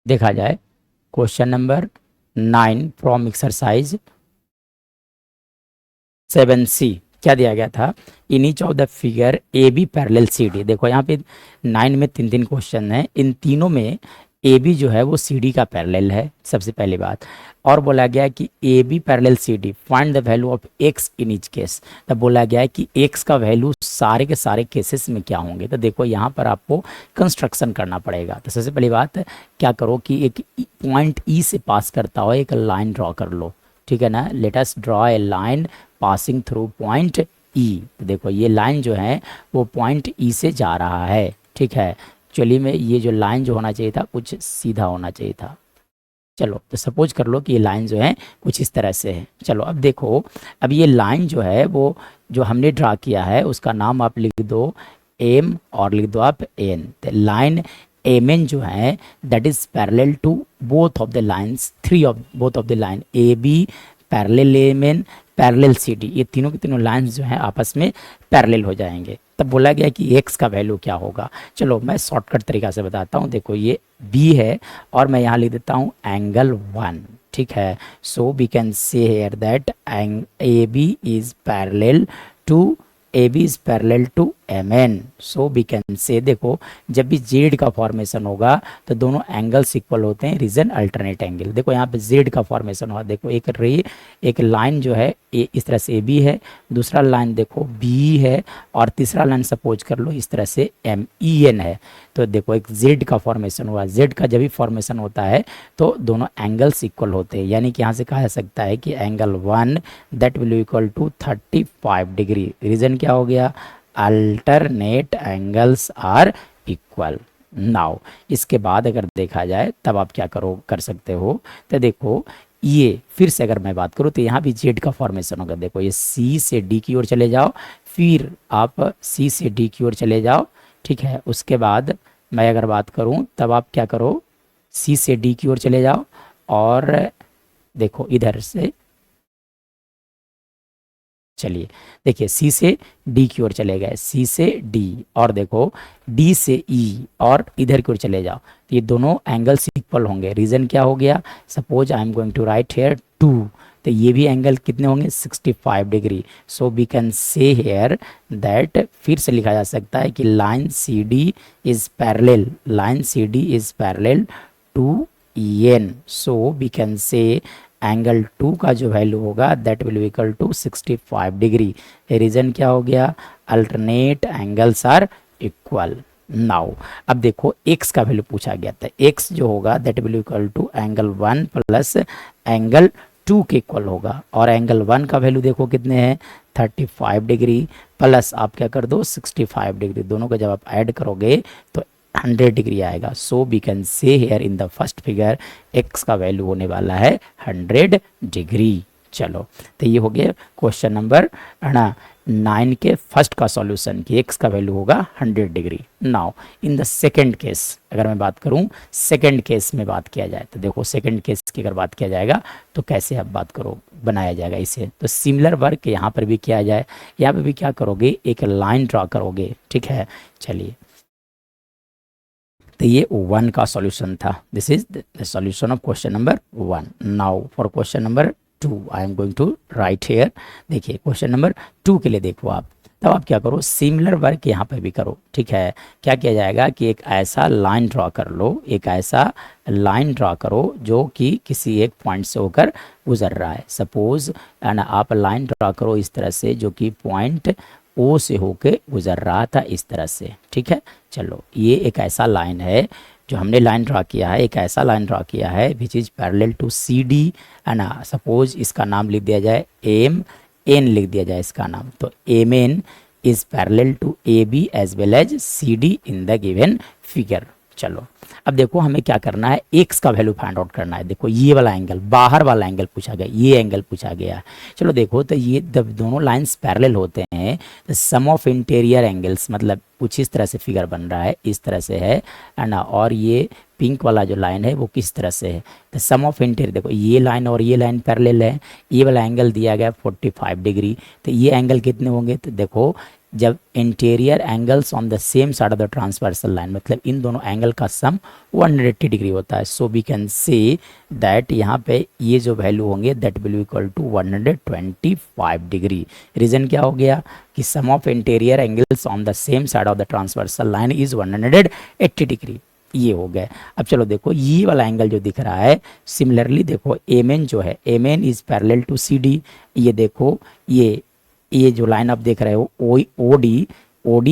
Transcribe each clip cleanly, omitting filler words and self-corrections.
देखा जाए question number 9 from exercise 7C क्या दिया गया था, in each of the figure A B parallel C D. देखो यहाँ पे 9 में तीन तीन क्वेश्चन हैं, इन तीनों में ए बी जो है वो सी डी का पैरेलल है, सबसे पहली बात। और बोला गया है कि A B parallel C D, find the value of x in each case. तब बोला गया है कि एक्स का वैल्यू सारे के सारे केसेस में क्या होंगे। तो देखो यहाँ पर आपको कंस्ट्रक्शन करना पड़ेगा। तो सबसे पहली बात क्या करो कि एक पॉइंट ई से पास करता हो एक लाइन ड्रॉ कर लो, ठीक है ना। Let us draw a line passing through point E. तो देखो ये लाइन जो है वो पॉइंट ई से जा रहा है, ठीक है। चलिए मैं ये जो लाइन जो होना चाहिए था कुछ सीधा होना चाहिए था। चलो तो सपोज कर लो कि ये लाइन जो है कुछ इस तरह से है। चलो अब देखो, अब ये लाइन जो है वो जो हमने ड्रा किया है उसका नाम आप लिख दो एम और लिख दो आप एन। तो लाइन एम एन जो है that is parallel to both of the lines, three of both of the line A B parallel M N parallel C D. ये तीनों के तीनों लाइन्स जो हैं आपस में पैरेलल हो जाएंगे। तब बोला गया कि एक्स का वैल्यू क्या होगा। चलो मैं शॉर्टकट तरीका से बताता हूँ। देखो ये बी है और मैं यहाँ लिख देता हूँ एंगल 1, ठीक है। So we can say here that A B is parallel to A B is parallel to M N. So we can say, देखो जब भी जेड का फॉर्मेशन होगा तो दोनों एंगल्स इक्वल होते हैं, रीजन अल्टरनेट एंगल। देखो यहाँ पे जेड का फॉर्मेशन हुआ, देखो एक लाइन जो है इस तरह से ए बी है, दूसरा लाइन देखो बी है, और तीसरा लाइन सपोज कर लो इस तरह से एम ई एन है। तो देखो एक जेड का फॉर्मेशन हुआ, जेड का जब भी फॉर्मेशन होता है तो दोनों एंगल्स इक्वल होते हैं। यानी कि यहाँ से कहा जा सकता है कि angle 1 that will equal to 35 degree. Reason क्या हो गया, alternate angles are equal. Now इसके बाद अगर देखा जाए तब आप क्या कर सकते हो। तो देखो ये फिर से अगर मैं बात करूँ तो यहाँ भी जेड का फॉर्मेशन होगा। देखो ये सी से डी की ओर चले जाओ, फिर आप सी से डी की ओर चले जाओ, ठीक है। उसके बाद मैं अगर बात करूँ तब आप क्या करो, सी से डी की ओर चले जाओ, और देखो इधर से चलिए, देखिए सी से डी की ओर चले गए, सी से डी, और देखो डी से ई, और इधर की ओर चले जाओ। तो ये दोनों एंगल्स इक्वल होंगे। रीजन क्या हो गया, suppose I am going to write here 2, तो ये भी एंगल कितने होंगे 65 degree. So we can say here that, फिर से लिखा जा सकता है कि line C D is parallel, line C D is parallel to E N. So we can say angle 2 का जो वैल्यू होगा that will equal to 65 degree. Reason क्या हो गया, alternate angles are equal. Now अब देखो x का value पूछा गया था, x जो होगा that will equal to angle 1 plus angle 2 के इक्वल होगा। और एंगल 1 का वैल्यू देखो कितने हैं 35 डिग्री, प्लस आप क्या कर दो 65 डिग्री। दोनों का जब आप ऐड करोगे तो 100 डिग्री आएगा। So we can say here in the first figure x का वैल्यू होने वाला है 100 डिग्री। चलो तो ये हो गया क्वेश्चन नंबर 9 के फर्स्ट का सॉल्यूशन कि x का वैल्यू होगा 100 degree. Now in the second case अगर मैं बात करूं, सेकंड केस में बात किया जाए तो देखो सेकंड केस की अगर बात किया जाएगा तो कैसे आप बात करो बनाया जाएगा इसे। तो सिमिलर वर्क यहाँ पर भी किया जाए, यहाँ पर भी क्या करोगे एक लाइन ड्रॉ करोगे, ठीक है। चलिए तो ये 1 का सॉल्यूशन था, this is the solution of question number 1। Now for question number 2 I am going to write here. देखिए क्वेश्चन नंबर 2 के लिए देखो आप, तब आप क्या करो सिमिलर वर्क यहाँ पे भी करो, ठीक है। क्या किया जाएगा कि एक ऐसा लाइन ड्रॉ कर लो, एक ऐसा लाइन ड्रॉ करो जो कि किसी एक पॉइंट से होकर गुजर रहा है। सपोज एंड आप लाइन ड्रॉ करो इस तरह से जो कि पॉइंट ओ से होके गुजर रहा था इस तरह से, ठीक है। चलो ये एक ऐसा लाइन है जो हमने लाइन ड्रॉ किया है, एक ऐसा लाइन ड्रॉ किया है which is parallel to C D, है ना। सपोज इसका नाम लिख दिया जाए एम एन, लिख दिया जाए इसका नाम। तो M N is parallel to A B as well as C D in the given figure. चलो अब देखो हमें क्या करना है, एक्स का वैल्यू फाइंड आउट करना है। देखो ये वाला एंगल, बाहर वाला एंगल पूछा गया, ये एंगल पूछा गया है। चलो देखो तो ये जब दोनों लाइंस पैरेलल होते हैं तो सम ऑफ इंटीरियर एंगल्स, मतलब कुछ इस तरह से फिगर बन रहा है, इस तरह से है ना। और ये पिंक वाला जो लाइन है वो किस तरह से है, तो सम ऑफ इंटीरियर, देखो ये लाइन और ये लाइन पैरेलल है, ये वाला एंगल दिया गया 45 डिग्री। तो ये एंगल कितने होंगे, तो देखो जब interior angles on the same side of the transversal line, मतलब इन दोनों एंगल का सम 180 डिग्री होता है। So we can say that यहाँ पे ये जो वैल्यू होंगे that will equal to 125 degree. Reason क्या हो गया कि sum of interior angles on the same side of the transversal line is 180 degree, ये हो गए। अब चलो देखो ये वाला एंगल जो दिख रहा है, सिमिलरली देखो एम जो है, M N is parallel to C D. ये देखो ये जो लाइन आप देख रहे हो ओ डी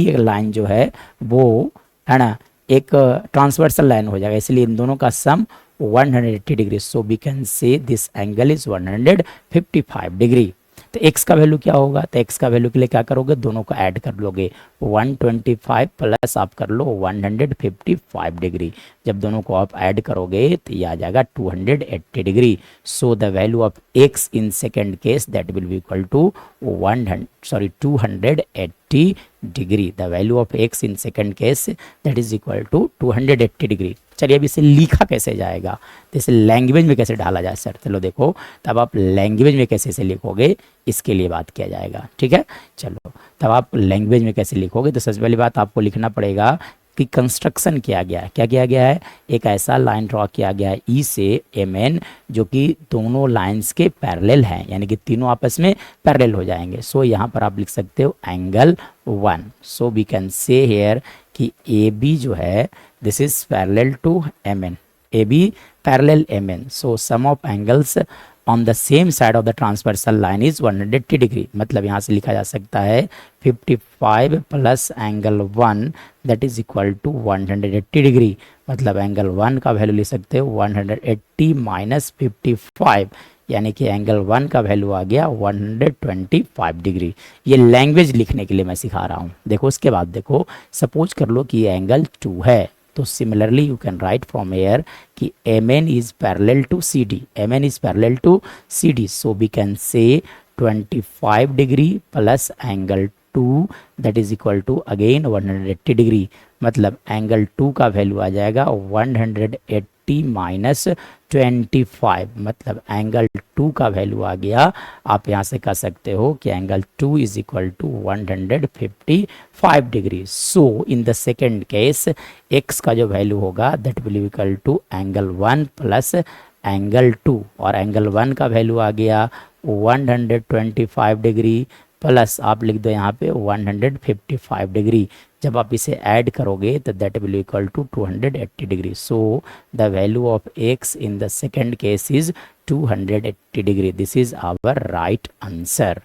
एक लाइन जो है वो है ना एक ट्रांसवर्सल लाइन हो जाएगा, इसलिए इन दोनों का sum 180 degree. So we can say this angle is 155 degree. तो x का वैल्यू क्या होगा, तो x का वैल्यू के लिए क्या करोगे, दोनों को ऐड कर लोगे, 125 प्लस आप कर लो 155 डिग्री। जब दोनों को आप ऐड करोगे तो ये आ जाएगा 280 degree. So the value of x in second case that will be equal to 280 degree. The value of x in second case that is equal to 280 degree. चलिए अब इसे लिखा कैसे जाएगा, तो इसे लैंग्वेज में कैसे डाला जाए सर, चलो देखो तब आप लैंग्वेज में कैसे इसे लिखोगे इसके लिए बात किया जाएगा, ठीक है। चलो तब आप लैंग्वेज में कैसे लिखोगे, तो सबसे पहली बात आपको लिखना पड़ेगा कि कंस्ट्रक्शन किया गया है। क्या किया गया है, एक ऐसा लाइन ड्रॉ किया गया है ई से एम एन जो कि दोनों लाइंस के पैरेलल हैं, यानी कि तीनों आपस में पैरेलल हो जाएंगे। सो यहाँ पर आप लिख सकते हो angle 1। So we can say here कि ए बी जो है this is parallel to M N, A B parallel M N. So sum of angles on the same side of the transversal line is 180 degree. मतलब यहाँ से लिखा जा सकता है 55 plus angle 1 that is equal to 180 degree. मतलब angle 1 का value ले सकते हो 180 माइनस 55, यानी कि एंगल 1 का वैल्यू आ गया 125 डिग्री। ये लैंग्वेज लिखने के लिए मैं सिखा रहा हूँ। देखो उसके बाद देखो सपोज कर लो कि ये एंगल 2 है, तो similarly you can write from here कि M N is parallel to C D, M N is parallel to C D. So we can say 25 degree plus angle 2 that is equal to again 180 degree. मतलब angle 2 का value आ जाएगा 180 minus 25, मतलब angle 2 का value आ गया, आप यहाँ से कह सकते हो कि angle 2 is equal to 155 degree. So in the second case x का जो वैल्यू होगा that will equal to angle 1 plus angle 2, और एंगल 1 का वैल्यू आ गया 125 डिग्री प्लस आप लिख दो यहाँ पे 155 डिग्री। जब आप इसे ऐड करोगे तो that will equal to 280 degree. So the value of x in the second case is 280 degree. This is our right answer.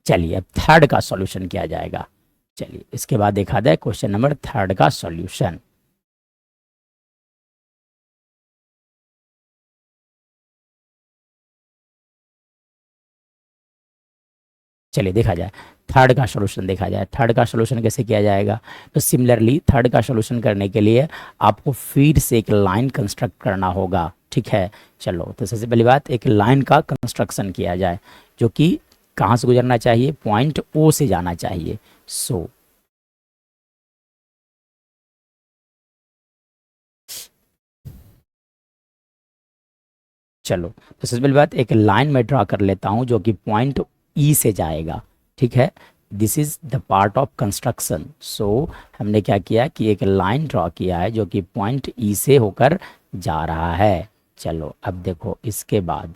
चलिए अब थर्ड का सॉल्यूशन किया जाएगा। चलिए इसके बाद देखा जाए क्वेश्चन नंबर थर्ड का सॉल्यूशन। चलिए देखा जाए थर्ड का सॉल्यूशन देखा जाए। थर्ड का सॉल्यूशन कैसे किया जाएगा, तो सिमिलरली थर्ड का सॉल्यूशन करने के लिए आपको फिर से एक लाइन कंस्ट्रक्ट करना होगा, ठीक है। चलो तो सबसे पहली बात एक लाइन का कंस्ट्रक्शन किया जाए जो कि कहाँ से गुजरना चाहिए, पॉइंट ओ से जाना चाहिए। सो चलो तो सबसे पहली बात एक लाइन में ड्रा कर लेता हूँ जो कि पॉइंट ई से जाएगा, ठीक है। This is the part of construction. So हमने क्या किया कि एक लाइन ड्रॉ किया है जो कि पॉइंट ई से होकर जा रहा है। चलो अब देखो इसके बाद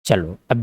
चलो अब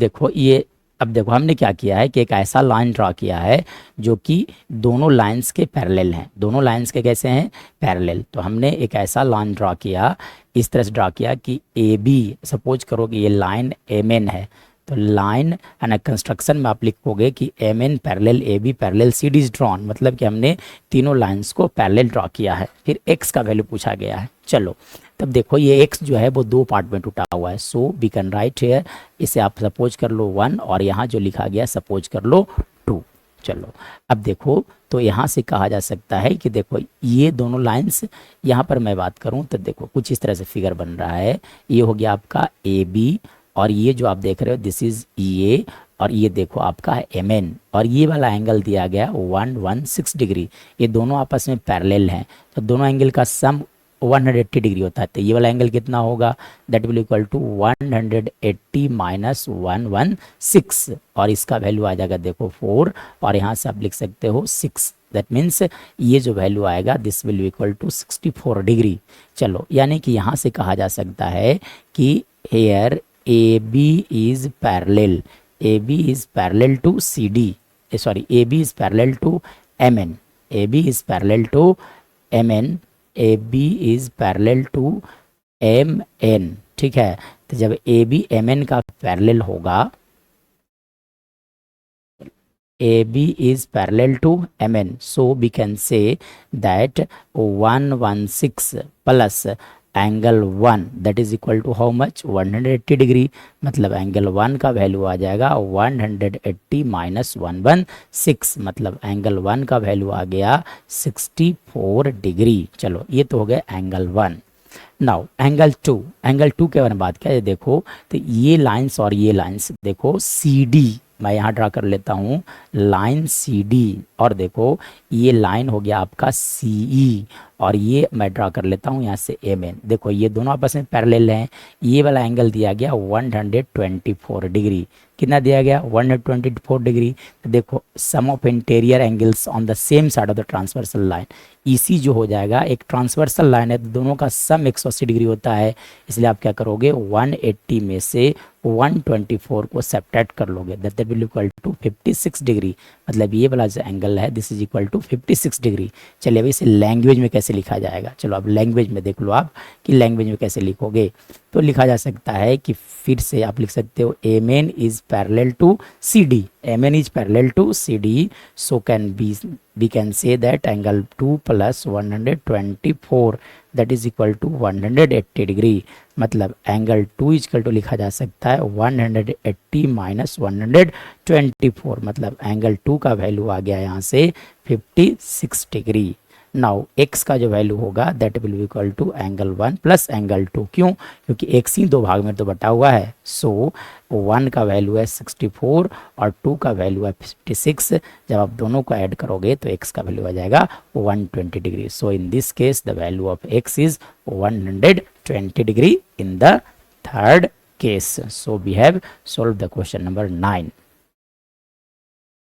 देखो हमने क्या किया है कि एक ऐसा लाइन ड्रा किया है जो कि दोनों लाइंस के पैरेलल हैं। दोनों लाइंस के कैसे हैं, पैरेलल। तो हमने एक ऐसा लाइन ड्रा किया, इस तरह से ड्रा किया कि ए बी, सपोज करो कि ये लाइन एम एन है, तो लाइन है ना कंस्ट्रक्शन में आप लिखोगे कि M N parallel A B parallel C D is drawn, मतलब कि हमने तीनों लाइंस को पैरेलल ड्रॉ किया है। फिर एक्स का वैल्यू पूछा गया है। चलो तब देखो ये एक्स जो है वो दो पार्ट में टूटा हुआ है। So we can write here, इसे आप सपोज कर लो 1 और यहाँ जो लिखा गया सपोज कर लो 2। चलो अब देखो तो यहाँ से कहा जा सकता है कि देखो ये दोनों लाइंस, यहाँ पर मैं बात करूँ तो देखो कुछ इस तरह से फिगर बन रहा है। ये हो गया आपका ए बी और ये जो आप देख रहे हो दिस इज ई ए और ये देखो आपका है MN, और ये वाला एंगल दिया गया 116 डिग्री। ये दोनों आपस में पैरेलल हैं, तो दोनों एंगल का सम 180 डिग्री होता है। तो ये वाला एंगल कितना होगा, that will equal to 180 minus 116, और इसका वैल्यू आ जाएगा देखो 4, और यहाँ से आप लिख सकते हो 6। दैट मीन्स ये जो वैल्यू आएगा this will equal to 64 degree. चलो, यानी कि यहाँ से कहा जा सकता है कि here AB is parallel, AB is parallel to CD, sorry AB is parallel to MN, AB is parallel to MN, AB is parallel to MN, ठीक है। तो जब AB MN का पैरेलल होगा, AB is parallel to MN, so we can say that 116 plus angle 1 that is equal to how much, 180 degree. मतलब angle 1 का value आ जाएगा 180 माइनस 116, मतलब एंगल 1 का वैल्यू आ गया 64 डिग्री। चलो, ये तो हो गया एंगल 1। नाउ एंगल 2, एंगल 2 के बारे में बात किया, देखो तो ये लाइंस और ये लाइंस देखो CD, मैं यहाँ ड्रा कर लेता हूँ लाइन CD, और देखो ये लाइन हो गया आपका CE, और ये मैं ड्रा कर लेता हूँ यहाँ से MN। देखो ये दोनों आपस में पैरेलल हैं। ये वाला एंगल दिया गया 124 डिग्री। कितना दिया गया, 124 डिग्री। तो देखो sum of interior angles on the same side of the transversal line, EC जो हो जाएगा, एक ट्रांसवर्सल लाइन है तो दोनों का सम 180 डिग्री होता है, इसलिए आप क्या करोगे 180 में से 124 को सब्ट्रैक्ट कर लोगे, that will equal to 56 degree. मतलब ये वाला जो एंगल है this is equal to 56 degree. चलिए अब इसे लैंग्वेज में कैसे लिखा जाएगा, चलो अब लैंग्वेज में देख लो आप कि लैंग्वेज में कैसे लिखोगे। तो लिखा जा सकता है कि फिर से आप लिख सकते हो MN is parallel to CD, MN is parallel to CD, so can be we can say that angle 2 plus 124 that is equal to 180 degree. मतलब एंगल 2 इक्वल टू लिखा जा सकता है 180 माइनस 124, मतलब एंगल 2 का वैल्यू आ गया यहाँ से 56 डिग्री। नाउ x का जो वैल्यू होगा that will be equal to angle 1 plus angle 2, क्यों, क्योंकि x ही दो भाग में तो बटा हुआ है। सो 1 का वैल्यू है 64 और 2 का वैल्यू है 56। जब आप दोनों को ऐड करोगे तो x का वैल्यू आ जाएगा 120 degree. So in this case the value of x is 120 degree in the third case. So we have solve the question number 9।